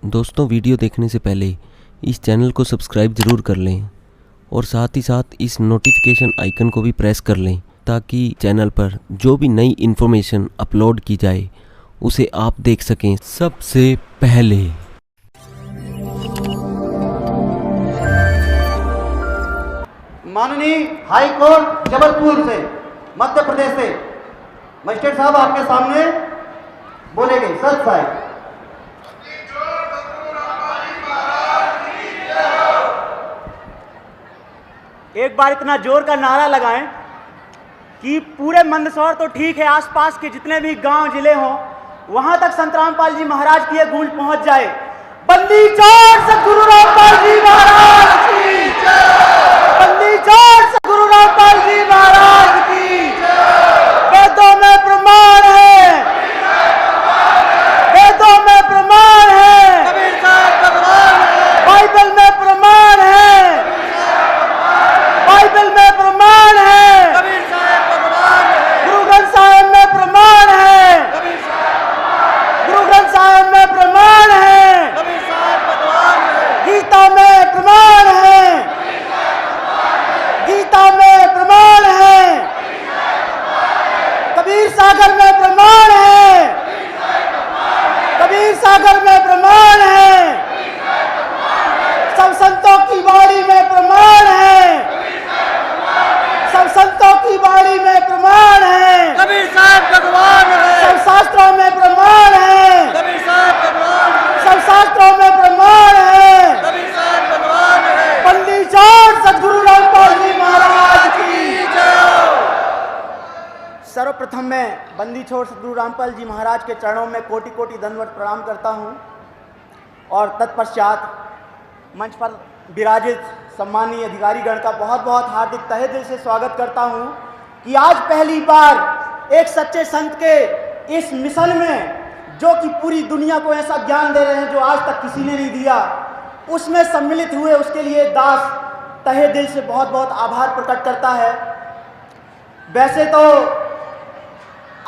दोस्तों, वीडियो देखने से पहले इस चैनल को सब्सक्राइब ज़रूर कर लें और साथ ही साथ इस नोटिफिकेशन आइकन को भी प्रेस कर लें ताकि चैनल पर जो भी नई इन्फॉर्मेशन अपलोड की जाए उसे आप देख सकें सबसे पहले। माननीय हाई कोर्ट जबलपुर से मध्य प्रदेश से मजिस्ट्रेट साहब आपके सामने बोलेंगे। सर साहब, एक बार इतना जोर का नारा लगाएं कि पूरे मंदसौर तो ठीक है, आसपास के जितने भी गांव जिले हों वहां तक संत रामपाल जी महाराज की ये गूंज पहुंच जाए। बंदी छोड़ सतगुरु रामपाल जी महाराज की जय। बंदी छोड़ सतगुरु रामपाल जी महाराज की जय। वेदों में प्रमाण है, वेदों में प्रमाण है, कबीर साहब भगवान है, बाइबल में प्रमाण है, बाइबल में प्रमाण है, कबीर साहब भगवान है, गुरु ग्रंथ साहिब में प्रमाण है, कबीर साहब, गुरु ग्रंथ साहिब में प्रमाण है, कबीर साहब भगवान है, गीता में प्रमाण है, गीता में प्रमाण है, कबीर सागर में प्रमाण है, कबीर सागर में प्रमाण है, सब संतों की वाणी में प्रमाण है, सब संतों की वाणी में प्रमाण है, कबीर साहब भगवान है, सब शास्त्रों में प्रमाण है, कबीर साहब भगवान है, सब शास्त्रों में प्रमाण है। कबीर साहब भगवान है। बंदी छोड़ सतगुरु रामपाल जी महाराज की जय। सर्वप्रथम मैं बंदी छोड़ सतगुरु रामपाल जी महाराज के चरणों में कोटि कोटि दंडवत प्रणाम करता हूं और तत्पश्चात मंच पर विराजित सम्मानीय अधिकारीगण का बहुत बहुत हार्दिक तहे दिल से स्वागत करता हूं कि आज पहली बार एक सच्चे संत के इस मिशन में, जो कि पूरी दुनिया को ऐसा ज्ञान दे रहे हैं जो आज तक किसी ने नहीं दिया, उसमें सम्मिलित हुए। उसके लिए दास तहे दिल से बहुत बहुत आभार प्रकट करता है। वैसे तो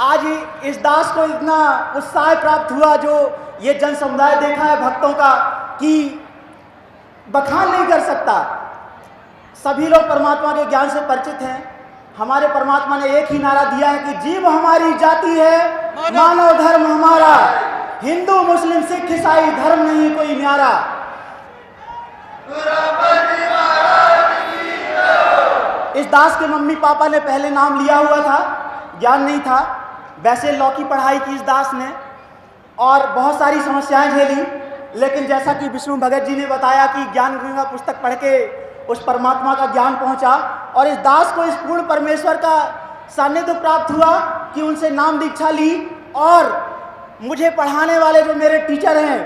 आज ही इस दास को इतना उत्साह प्राप्त हुआ, जो ये जन समुदाय देखा है भक्तों का, कि बखान नहीं कर सकता। सभी लोग परमात्मा के ज्ञान से परिचित हैं। हमारे परमात्मा ने एक ही नारा दिया है कि जीव हमारी जाति है, मानव धर्म हमारा, हिंदू मुस्लिम सिख ईसाई धर्म नहीं कोई न्यारा। इस दास के मम्मी पापा ने पहले नाम लिया हुआ था, ज्ञान नहीं था। वैसे लॉ की पढ़ाई की इस दास ने और बहुत सारी समस्याएं झेली, लेकिन जैसा कि विष्णु भगत जी ने बताया कि ज्ञान गंगा पुस्तक पढ़ के उस परमात्मा का ज्ञान पहुंचा और इस दास को इस पूर्ण परमेश्वर का सानिध्य प्राप्त हुआ कि उनसे नाम दीक्षा ली। और मुझे पढ़ाने वाले जो मेरे टीचर हैं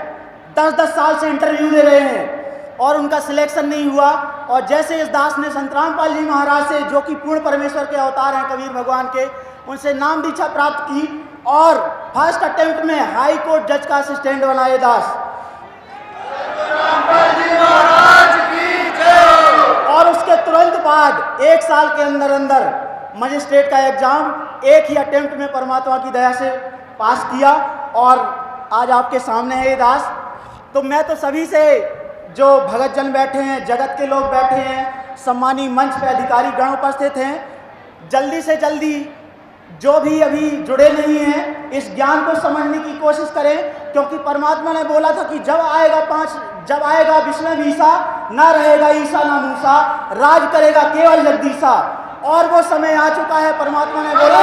10-10 साल से इंटरव्यू दे रहे हैं और उनका सिलेक्शन नहीं हुआ। और जैसे इस दास ने संत रामपाल जी महाराज से, जो कि पूर्ण परमेश्वर के अवतार हैं कबीर भगवान के, उनसे नाम दीक्षा प्राप्त की और फर्स्ट अटेम्प्ट में हाई कोर्ट जज का असिस्टेंट बना ये दास। और उसके तुरंत बाद 1 साल के अंदर अंदर मजिस्ट्रेट का एग्जाम एक ही अटेम्प्ट में परमात्मा की दया से पास किया और आज आपके सामने है ये दास। तो मैं तो सभी से, जो भगत जन बैठे हैं, जगत के लोग बैठे हैं, सम्मानीय मंच पे अधिकारी गण उपस्थित हैं, जल्दी से जल्दी जो भी अभी जुड़े नहीं हैं इस ज्ञान को समझने की कोशिश करें, क्योंकि परमात्मा ने बोला था कि जब आएगा विष्णु ईसा, ना रहेगा ईसा ना मूसा, राज करेगा केवल जगदीशा। और वो समय आ चुका है। परमात्मा ने बोला,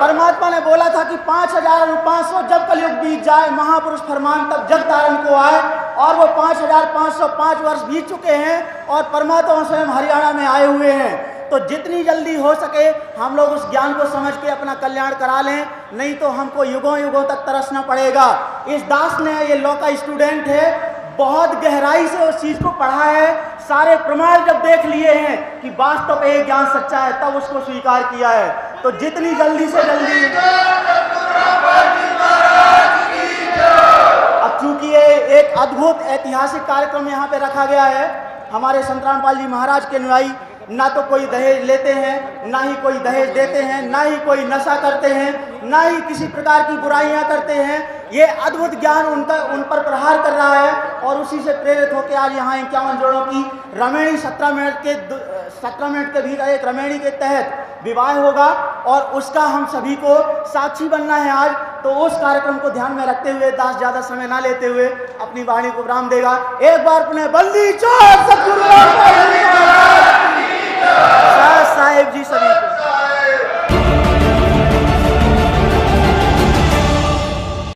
परमात्मा ने बोला था कि 5500 जब कलयुग बीत जाए, महापुरुष फरमान तब जग तारण को आए। और वो 5505 वर्ष बीत चुके हैं और परमात्मा स्वयं हरियाणा में आए हुए हैं। तो जितनी जल्दी हो सके हम लोग उस ज्ञान को समझ के अपना कल्याण करा लें, नहीं तो हमको युगों युगों तक तरसना पड़ेगा। इस दास ने, ये लॉ का स्टूडेंट है, बहुत गहराई से उस चीज़ को पढ़ा है। सारे प्रमाण जब देख लिए हैं कि वास्तव में ये ज्ञान सच्चा है, तब उसको स्वीकार किया है। तो जितनी जल्दी से जल्दी, अब चूंकि ये एक अद्भुत ऐतिहासिक कार्यक्रम यहाँ पे रखा गया है, हमारे संत रामपाल जी महाराज के अनुयायी ना तो कोई दहेज लेते हैं, ना ही कोई दहेज देते हैं, ना ही कोई नशा करते हैं, ना ही किसी प्रकार की बुराइयां करते हैं। ये अद्भुत ज्ञान उन पर प्रहार कर रहा है और उसी से प्रेरित होकर आज यहाँ 51 जोड़ों की रमणी 17 मिनट के भीतर एक रमणी के तहत विवाह होगा और उसका हम सभी को साक्षी बनना है आज। तो उस कार्यक्रम को ध्यान में रखते हुए दास ज़्यादा समय ना लेते हुए अपनी वाणी को विराम देगा। एक बार पुनः बंदी छोड़ सतगुरु रामपाल जी महाराज।